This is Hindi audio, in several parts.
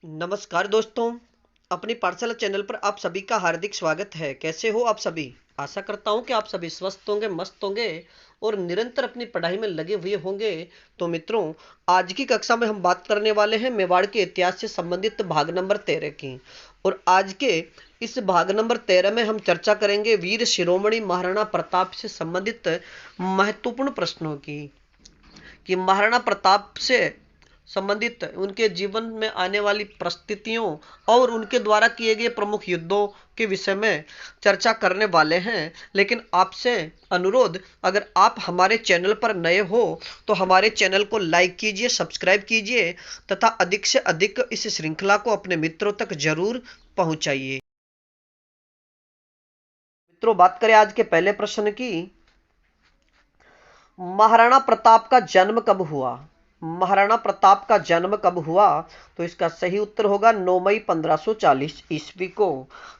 नमस्कार दोस्तों, अपनी पाठशाला चैनल पर आप सभी का हार्दिक स्वागत है। कैसे हो आप सभी? आशा करता हूं कि आप सभी स्वस्थ होंगे, मस्त होंगे और निरंतर अपनी पढ़ाई में लगे हुए होंगे। तो मित्रों, आज की कक्षा में हम बात करने वाले हैं मेवाड़ के इतिहास से संबंधित भाग नंबर 13 की। और आज के इस भाग नंबर 13 में हम चर्चा करेंगे वीर शिरोमणि महाराणा प्रताप से संबंधित महत्वपूर्ण प्रश्नों की, कि महाराणा प्रताप से संबंधित उनके जीवन में आने वाली परिस्थितियों और उनके द्वारा किए गए प्रमुख युद्धों के विषय में चर्चा करने वाले हैं। लेकिन आपसे अनुरोध, अगर आप हमारे चैनल पर नए हो तो हमारे चैनल को लाइक कीजिए, सब्सक्राइब कीजिए तथा अधिक से अधिक इस श्रृंखला को अपने मित्रों तक जरूर पहुंचाइए। मित्रों, बात करें आज के पहले प्रश्न की, महाराणा प्रताप का जन्म कब हुआ? महाराणा प्रताप का जन्म कब हुआ? तो इसका सही उत्तर होगा 9 मई 1540 ईस्वी को।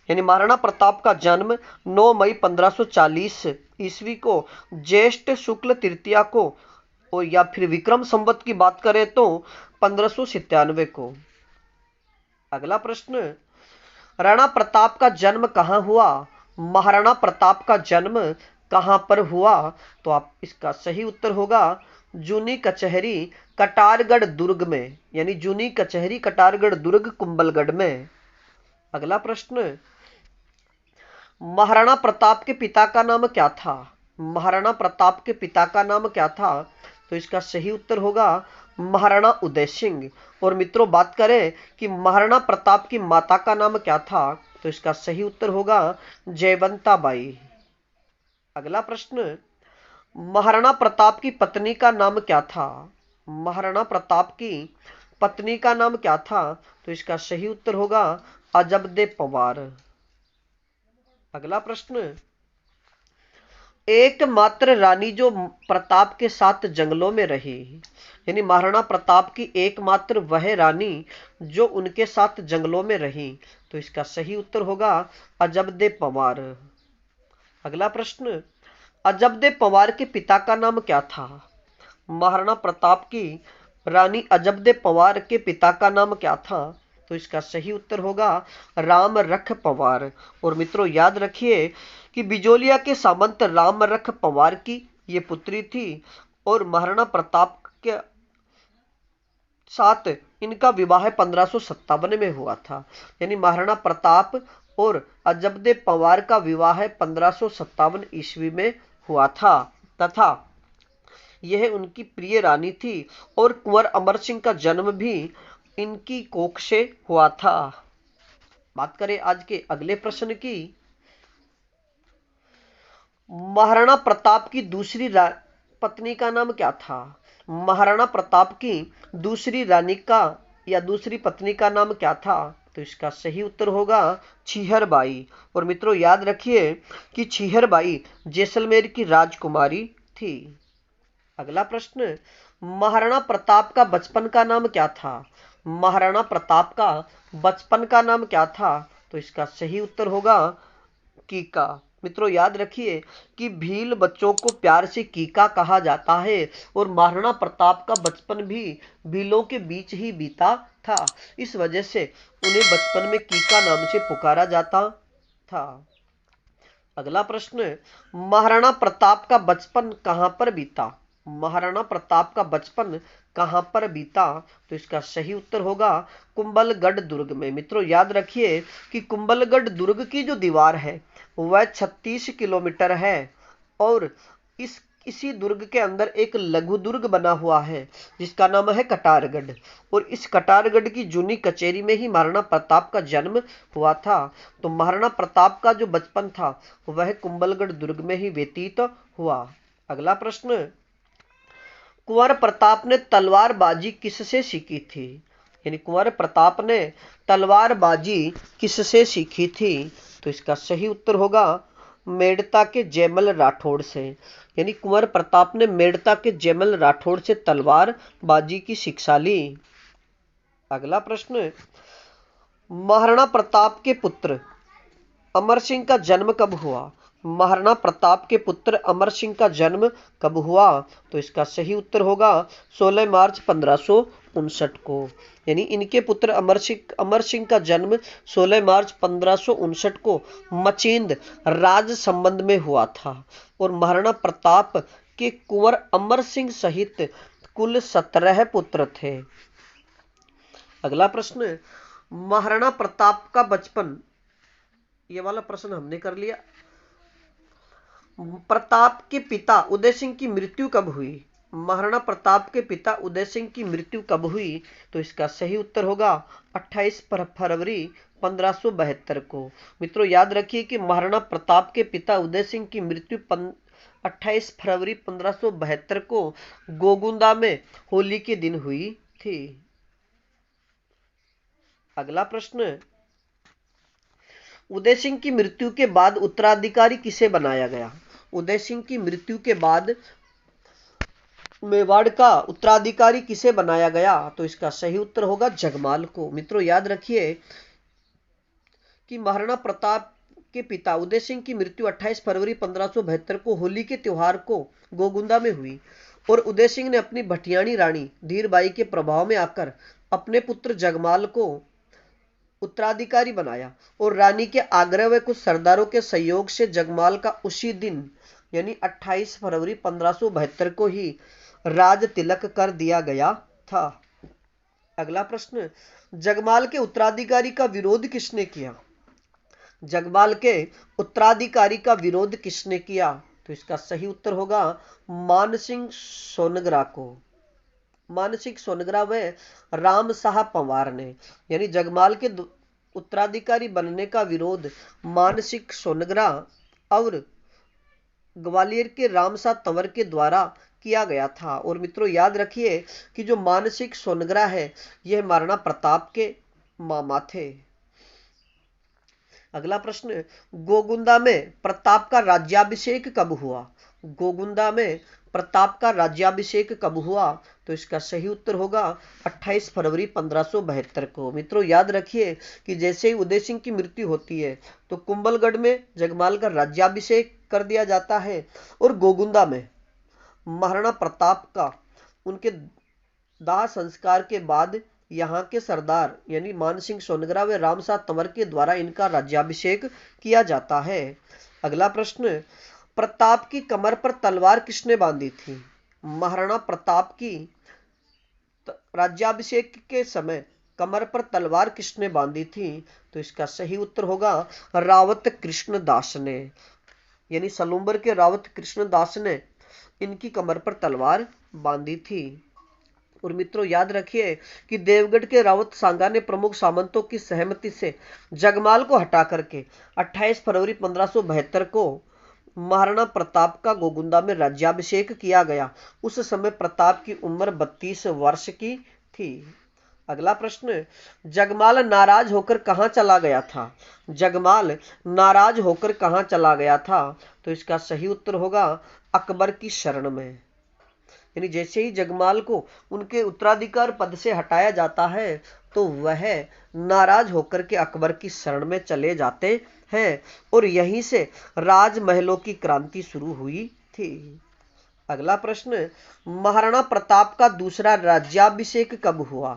यानी महाराणा प्रताप का जन्म 9 मई 1540 ईस्वी को ज्येष्ठ शुक्ल तृतीया को, और या फिर विक्रम संवत की बात करें तो 1597 को। अगला प्रश्न, राणा प्रताप का जन्म कहाँ हुआ? महाराणा प्रताप का जन्म कहां पर हुआ? तो आप इसका सही उत्तर होगा जूनी कचहरी कटारगढ़ दुर्ग में, यानी जूनी कचहरी कटारगढ़ दुर्ग कुंभलगढ़ में। अगला प्रश्न, महाराणा प्रताप के पिता का नाम क्या था? महाराणा प्रताप के पिता का नाम क्या था? तो इसका सही उत्तर होगा महाराणा उदय सिंह। और मित्रों, बात करें कि महाराणा प्रताप की माता का नाम क्या था, तो इसका सही उत्तर होगा जयवंता बाई। अगला प्रश्न, महाराणा प्रताप की पत्नी का नाम क्या था? महाराणा प्रताप की पत्नी का नाम क्या था? तो इसका सही उत्तर होगा अजबदे पवार। अगला प्रश्न, एकमात्र रानी जो प्रताप के साथ जंगलों में रही, यानी महाराणा प्रताप की एकमात्र वह रानी जो उनके साथ जंगलों में रही, तो इसका सही उत्तर होगा अजबदे पवार। अगला प्रश्न, अजबदे पवार के पिता का नाम क्या था? महाराणा प्रताप की रानी अजबदे पवार के पिता का नाम क्या था? तो इसका सही उत्तर होगा राम रख पवार। और मित्रों, याद रखिए कि बिजोलिया के सामंत राम रख पवार की ये पुत्री थी और महाराणा प्रताप के साथ इनका विवाह 1557 में हुआ था। यानी महाराणा प्रताप और अजबदे पवार का विवाह 1557 ईस्वी में हुआ था तथा यह उनकी प्रिय रानी थी। और कुंवर अमर सिंह का जन्म भी इनकी कोख से हुआ था। बात करें आज के अगले प्रश्न की, महाराणा प्रताप की दूसरी पत्नी का नाम क्या था? महाराणा प्रताप की दूसरी रानी का या दूसरी पत्नी का नाम क्या था? तो इसका सही उत्तर होगा छिहरबाई। और मित्रों, याद रखिए कि छिहरबाई जैसलमेर की राजकुमारी थी। अगला प्रश्न, महाराणा प्रताप का बचपन का नाम क्या था? महाराणा प्रताप का बचपन का नाम क्या था? तो इसका सही उत्तर होगा कीका। मित्रों, याद रखिए कि भील बच्चों को प्यार से कीका कहा जाता है और महाराणा प्रताप का बचपन भी भीलों के बीच ही बीता था। इस वजह से उन्हें बचपन में कीका नाम से पुकारा जाता था। अगला प्रश्न, महाराणा प्रताप का बचपन कहां पर बीता? महाराणा प्रताप का बचपन कहां पर बीता? तो इसका सही उत्तर होगा कुंभलगढ़ दुर्ग में। मित्रों, याद रखिए कि कुंभलगढ़ दुर्ग की जो दीवार है वह 36 किलोमीटर है और इसी दुर्ग के अंदर एक लघु दुर्ग बना हुआ है जिसका नाम है कटारगढ़। और इस कटारगढ़ की जूनी कचेरी में ही महाराणा प्रताप का जन्म हुआ था। तो महाराणा प्रताप का जो बचपन था वह कुंभलगढ़ दुर्ग में ही व्यतीत हुआ। अगला प्रश्न, कुंवर प्रताप ने तलवारबाजी किससे सीखी थी? यानी कुंवर प्रताप ने तलवारबाजी किससे सीखी थी? तो इसका सही उत्तर होगा मेड़ता के जयमल राठौड़ से। यानी कुंवर प्रताप ने मेड़ता के जयमल राठौड़ से तलवारबाजी की शिक्षा ली। अगला प्रश्न, महाराणा प्रताप के पुत्र अमर सिंह का जन्म कब हुआ? महाराणा प्रताप के पुत्र अमर सिंह का जन्म कब हुआ? तो इसका सही उत्तर होगा 16 मार्च 1559 को। यानी इनके पुत्र अमर सिंह का जन्म 16 मार्च 1559 को मचेंद्र राज संबंध में हुआ था। और महाराणा प्रताप के कुंवर अमर सिंह सहित कुल 17 पुत्र थे। अगला प्रश्न, महाराणा प्रताप का बचपन, ये वाला प्रश्न हमने कर लिया। प्रताप के पिता उदय सिंह की मृत्यु कब हुई? महाराणा प्रताप के पिता उदय सिंह की मृत्यु कब हुई? तो इसका सही उत्तर होगा 28 फरवरी 1572 को। मित्रों याद रखिए कि महाराणा प्रताप के पिता उदय सिंह की मृत्यु 28 फरवरी 1572 को गोगुंदा में होली के दिन हुई थी। अगला प्रश्न, उदय सिंह की मृत्यु के बाद उत्तराधिकारी किसे बनाया गया? उदय सिंह की मृत्यु के बाद मेवाड़ का उत्तराधिकारी किसे बनाया गया? तो इसका सही उत्तर होगा जगमाल को। मित्रों याद रखिए कि महाराणा प्रताप के पिता उदय सिंह की मृत्यु 28 फरवरी 1572 को होली के त्योहार को गोगुंदा में हुई और उदय सिंह ने अपनी भटियाणी रानी धीरबाई के प्रभाव में आकर अपने पुत्र जगमाल को उत्तराधिकारी बनाया और रानी के आग्रह व कुछ सरदारों के सहयोग से जगमाल का उसी दिन यानी 28 फरवरी 1572 को ही राज तिलक कर दिया गया था। अगला प्रश्न, जगमाल के उत्तराधिकारी का विरोध किसने किया? जगमाल के उत्तराधिकारी का विरोध किसने किया? तो इसका सही उत्तर होगा मानसिंह सोनग्रा को। मानसिंह सोनग्रा व राम शाह पंवार ने। यानी जगमाल के उत्तराधिकारी बनने का विरोध मानसिंह सोनग्रा और ग्वालियर के रामशाह तंवर के द्वारा किया गया था। और मित्रों याद रखिए कि जो मानसिंह सोनग्रा है यह महाराणा प्रताप के मामा थे। अगला प्रश्न, गोगुंदा में प्रताप का राज्याभिषेक कब हुआ? गोगुंदा में प्रताप का राज्याभिषेक कब हुआ? तो इसका सही उत्तर होगा 28 फरवरी 1572 को। मित्रों याद रखिए कि जैसे ही उदय सिंह की मृत्यु होती है तो कुंभलगढ़ में जगमाल का राज्याभिषेक कर दिया जाता है और गोगुंदा में महाराणा प्रताप का उनके दाह संस्कार के बाद यहाँ के सरदार यानी मानसिंह सोनग्रा व रामशाह तंवर के द्वारा इनका राज्याभिषेक किया जाता है। अगला प्रश्न, प्रताप की कमर पर तलवार किसने बांधी थी? महाराणा प्रताप की राज्याभिषेक के समय कमर पर तलवार किसने बांधी थी? तो इसका सही उत्तर होगा रावत कृष्णदास ने। यानी सलूम्बर के रावत कृष्णदास ने इनकी कमर पर तलवार बांधी थी। और मित्रों याद रखिए कि देवगढ़ के रावत सांगा ने प्रमुख सामंतों की सहमति से जगमाल को हटा करके 28 फरवरी 1572 को महाराणा प्रताप का गोगुंदा में राज्याभिषेक किया गया। उस समय प्रताप की उम्र 32 वर्ष की थी। अगला प्रश्न, जगमाल नाराज होकर कहां चला गया था? जगमाल नाराज होकर कहां चला गया था? तो इसका सही उत्तर होगा अकबर की शरण में। यानी जैसे ही जगमाल को उनके उत्तराधिकार पद से हटाया जाता है तो वह नाराज होकर के अकबर की शरण में चले जाते हैं और यहीं से राजमहलों की क्रांति शुरू हुई थी। अगला प्रश्न, महाराणा प्रताप का दूसरा राज्याभिषेक कब हुआ?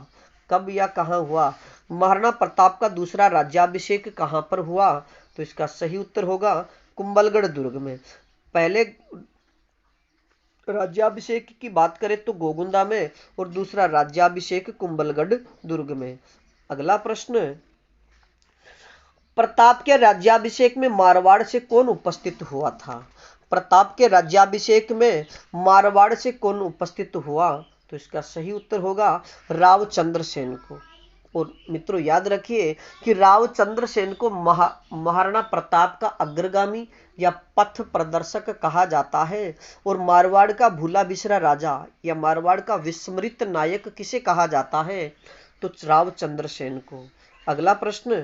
कब या कहां हुआ? महाराणा प्रताप का दूसरा राज्याभिषेक कहां पर हुआ? तो इसका सही उत्तर होगा कुंभलगढ़ दुर्ग में। पहले राज्याभिषेक की बात करें तो गोगुंदा में और दूसरा राज्याभिषेक कुंभलगढ़ दुर्ग में। अगला प्रश्न, प्रताप के राज्याभिषेक में मारवाड़ से कौन उपस्थित हुआ था? प्रताप के राज्याभिषेक में मारवाड़ से कौन उपस्थित हुआ? तो इसका सही उत्तर होगा रावचंद्र सेन को। और मित्रों याद रखिए कि रावचंद्र सेन को महाराणा प्रताप का अग्रगामी या पथ प्रदर्शक कहा जाता है और मारवाड़ का भूला बिसरा राजा या मारवाड़ का विस्मृत नायक किसे कहा जाता है? तो रावचंद्र सेन को। अगला प्रश्न,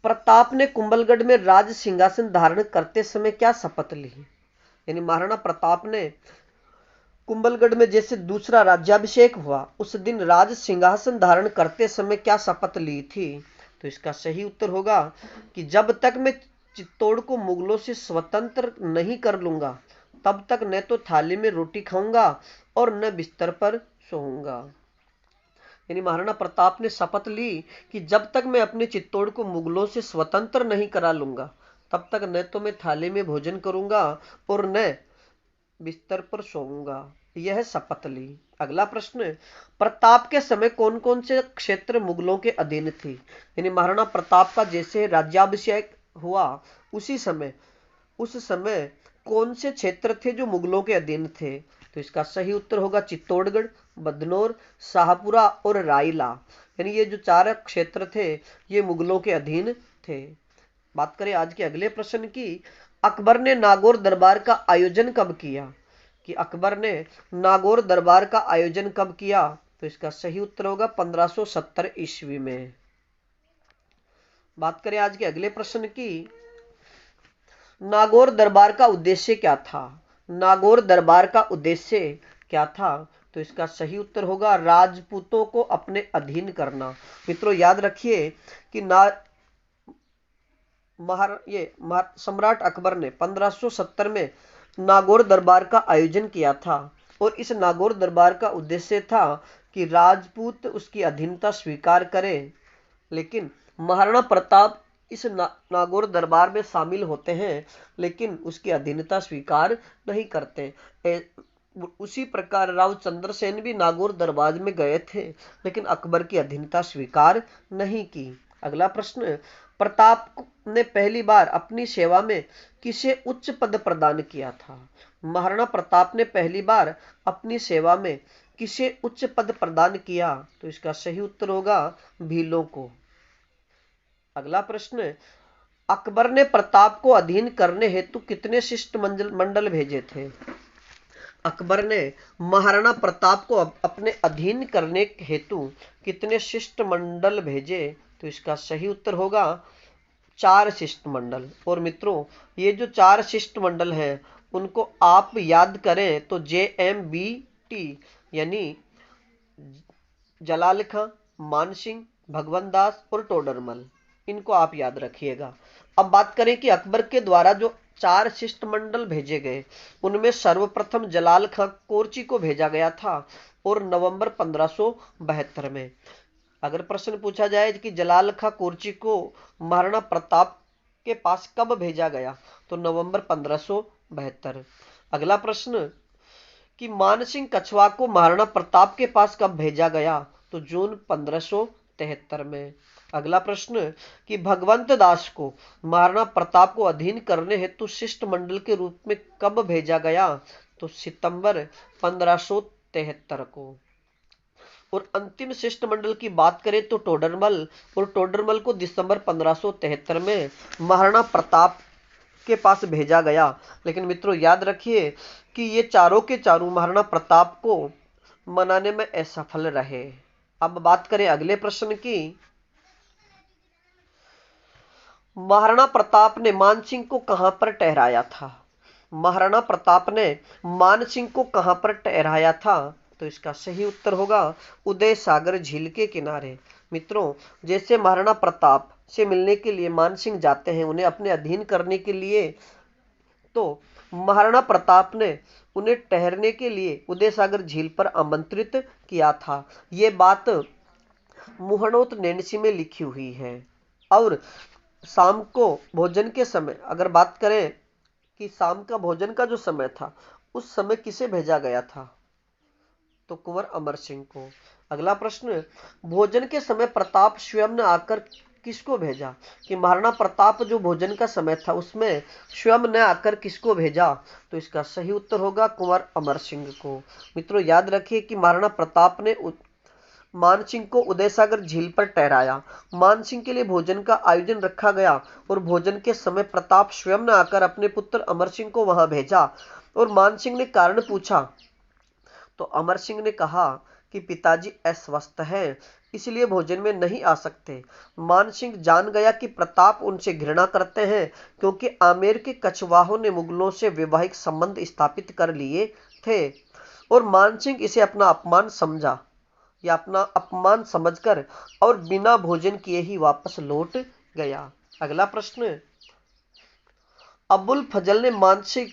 प्रताप ने कुंभलगढ़ में राज सिंहासन धारण करते समय क्या शपथ ली? यानी महाराणा प्रताप ने कुंभलगढ़ में जैसे दूसरा राज्याभिषेक हुआ उस दिन राज सिंहासन धारण करते समय क्या शपथ ली थी? तो इसका सही उत्तर होगा कि जब तक मैं चित्तौड़ को मुगलों से स्वतंत्र नहीं कर लूंगा तब तक न तो थाली में रोटी खाऊंगा और न बिस्तर पर सोऊंगा। यानी महाराणा प्रताप ने शपथ ली कि जब तक मैं अपने चित्तौड़ को मुगलों से स्वतंत्र नहीं करा लूंगा तब तक न तो मैं थाली में भोजन करूंगा और न बिस्तर पर सोऊंगा। यह शपथ ली। अगला प्रश्न, प्रताप के समय कौन कौन से क्षेत्र मुगलों के अधीन थे? यानी महाराणा प्रताप का जैसे राज्याभिषेक हुआ उस समय कौन से क्षेत्र थे जो मुगलों के अधीन थे? तो इसका सही उत्तर होगा चित्तौड़गढ़, बदनौर, शाहपुरा और रायला। यानी ये जो 4 क्षेत्र थे ये मुगलों के अधीन थे। बात करें आज के अगले प्रश्न की, अकबर ने नागौर दरबार का आयोजन कब किया? कि अकबर ने नागौर दरबार का आयोजन कब किया? तो इसका सही उत्तर होगा 1570 ईस्वी में। बात करें आज के अगले प्रश्न की, नागौर दरबार का उद्देश्य क्या था? नागौर दरबार का उद्देश्य क्या था? तो इसका सही उत्तर होगा राजपूतों को अपने अधीन करना। मित्रों याद रखिए कि सम्राट अकबर ने 1570 में नागौर दरबार का आयोजन किया था और इस नागौर दरबार का उद्देश्य था कि राजपूत उसकी अधीनता स्वीकार करें। लेकिन महाराणा प्रताप इस नागौर दरबार में शामिल होते हैं लेकिन उसकी अधीनता स्वीकार नहीं करते। उसी प्रकार राव चंद्रसेन भी नागौर दरबार में गए थे लेकिन अकबर की अधीनता स्वीकार नहीं की। अगला प्रश्न, प्रताप ने पहली बार अपनी सेवा में किसे उच्च पद प्रदान किया था? महाराणा प्रताप ने पहली बार अपनी सेवा में किसे उच्च पद प्रदान किया? तो इसका सही उत्तर होगा भीलों को। अगला प्रश्न, अकबर ने प्रताप को अधीन करने हेतु कितने शिष्टमंडल भेजे थे? अकबर ने महाराणा प्रताप को अपने अधीन करने हेतु कितने शिष्टमंडल भेजे? तो इसका सही उत्तर होगा 4 शिष्टमंडल। और मित्रों ये जो 4 शिष्टमंडल हैं उनको आप याद करें तो JMBT यानी जलाल खां, मानसिंह, भगवंत दास और टोडरमल, इनको आप याद रखिएगा। अब बात करें कि अकबर के द्वारा जो 4 शिष्टमंडल भेजे गए उनमें सर्वप्रथम जलाल खां कोरची को भेजा गया था और नवंबर 1572 में। अगर प्रश्न पूछा जाए कि जलाल खां कोरची को महाराणा प्रताप के पास कब भेजा गया तो नवंबर 1572। अगला प्रश्न कि मानसिंह कछवा को महाराणा प्रताप के पास कब भेजा गया तो जून 1573 में। अगला प्रश्न कि भगवंत दास को महाराणा प्रताप को अधीन करने हेतु शिष्टमंडल के रूप में कब भेजा गया तो सितंबर 1573 को। और अंतिम शिष्टमंडल की बात करें तो टोडरमल को दिसंबर 1573 में महाराणा प्रताप के पास भेजा गया। लेकिन मित्रों याद रखिए कि ये चारों के चारों महाराणा प्रताप को मनाने में असफल रहे। अब बात करें अगले प्रश्न की, महाराणा प्रताप ने मानसिंह को कहां पर ठहराया था? महाराणा प्रताप ने मानसिंह को कहां पर ठहराया था? तो इसका सही उत्तर होगा उदय सागर झील के किनारे। मित्रों जैसे महाराणा प्रताप से मिलने के लिए मानसिंह जाते हैं उन्हें अपने अधीन करने के लिए, तो महाराणा प्रताप ने उन्हें ठहरने के लिए उदय सागर झील पर आमंत्रित किया था। ये बात मुहणोत नैन्सी में लिखी हुई है। और शाम को भोजन के समय अगर बात करें कि शाम का भोजन का जो समय था उस समय किसे भेजा गया था तो कुंवर अमर सिंह को। अगला प्रश्न, भोजन के समय प्रताप स्वयं ने आकर किसको भेजा? कि महाराणा प्रताप जो भोजन का समय था उसमें स्वयं ने आकर किसको भेजा? तो इसका सही उत्तर होगा कुंवर अमर सिंह को। मित्रों याद रखिए कि महाराणा प्रताप ने मानसिंह को उदय सागर झील पर ठहराया, मानसिंह के लिए भोजन का आयोजन रखा गया और भोजन के समय प्रताप स्वयं ने आकर अपने पुत्र अमर सिंह को वहां भेजा। और मानसिंह ने कारण पूछा तो अमर सिंह ने कहा कि पिताजी अस्वस्थ हैं इसलिए भोजन में नहीं आ सकते। मानसिंह जान गया कि प्रताप उनसे घृणा करते हैं क्योंकि आमेर के कछवाहों ने मुगलों से वैवाहिक संबंध स्थापित कर लिए थे और मानसिंह इसे अपना अपमान समझा या अपना अपमान समझकर और बिना भोजन किए ही वापस लौट गया। अगला प्रश्न, अबुल फजल ने मानसिंह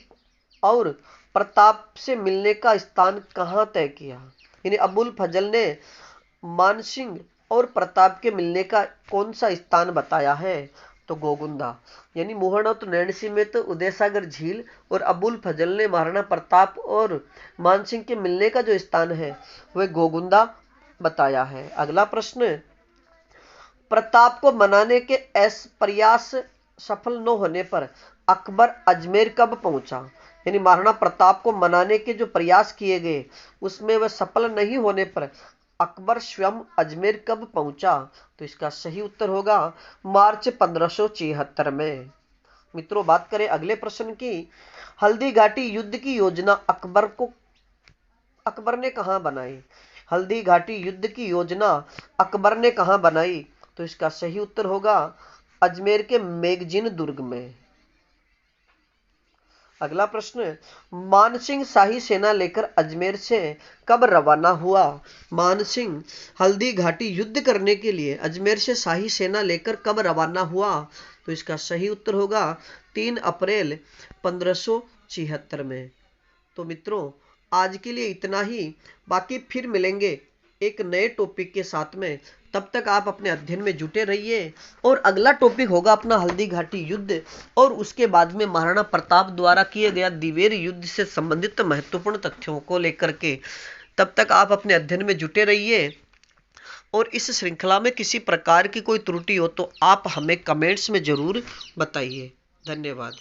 और प्रताप से मिलने का स्थान कहाँ तय किया? यानी अबुल फजल ने मानसिंह और प्रताप के मिलने का कौन सा स्थान बताया है? तो गोगुंदा। यानी मोहन और नैणसी में तो उदयसागर झील और अबुल फजल ने महाराणा प्रताप और मानसिंह के मिलने का जो स्थान है वह गोगुंदा बताया है। अगला प्रश्न, प्रताप को मनाने के प्रयास सफल न होने पर अकबर अजमेर कब पहुंचा? यानी महाराणा प्रताप को मनाने के जो प्रयास किए गए उसमें वह सफल नहीं होने पर अकबर स्वयं अजमेर कब पहुंचा? तो इसका सही उत्तर होगा मार्च 1576 में। मित्रों, बात करें अगले प्रश्न की। हल्दी घाटी युद्ध की योजना अकबर ने कहां बनाई? हल्दी घाटी युद्ध की योजना अकबर ने कहां बनाई? तो इसका सही उत्तर होगा अजमेर के मैगजीन दुर्ग में। अगला प्रश्न, मानसिंह शाही सेना लेकर अजमेर से कब रवाना हुआ? मानसिंह हल्दी घाटी युद्ध करने के लिए अजमेर से शाही सेना लेकर कब रवाना हुआ? तो इसका सही उत्तर होगा 3 अप्रैल 1576 में। तो मित्रों, आज के लिए इतना ही। बाकी फिर मिलेंगे एक नए टॉपिक के साथ में। तब तक आप अपने अध्ययन में जुटे रहिए। और अगला टॉपिक होगा अपना हल्दी घाटी युद्ध, और उसके बाद में महाराणा प्रताप द्वारा किए गया दिवेर युद्ध से संबंधित महत्वपूर्ण तथ्यों को लेकर के। तब तक आप अपने अध्ययन में जुटे रहिए। और इस श्रृंखला में किसी प्रकार की कोई त्रुटि हो तो आप हमें कमेंट्स में जरूर बताइए। धन्यवाद।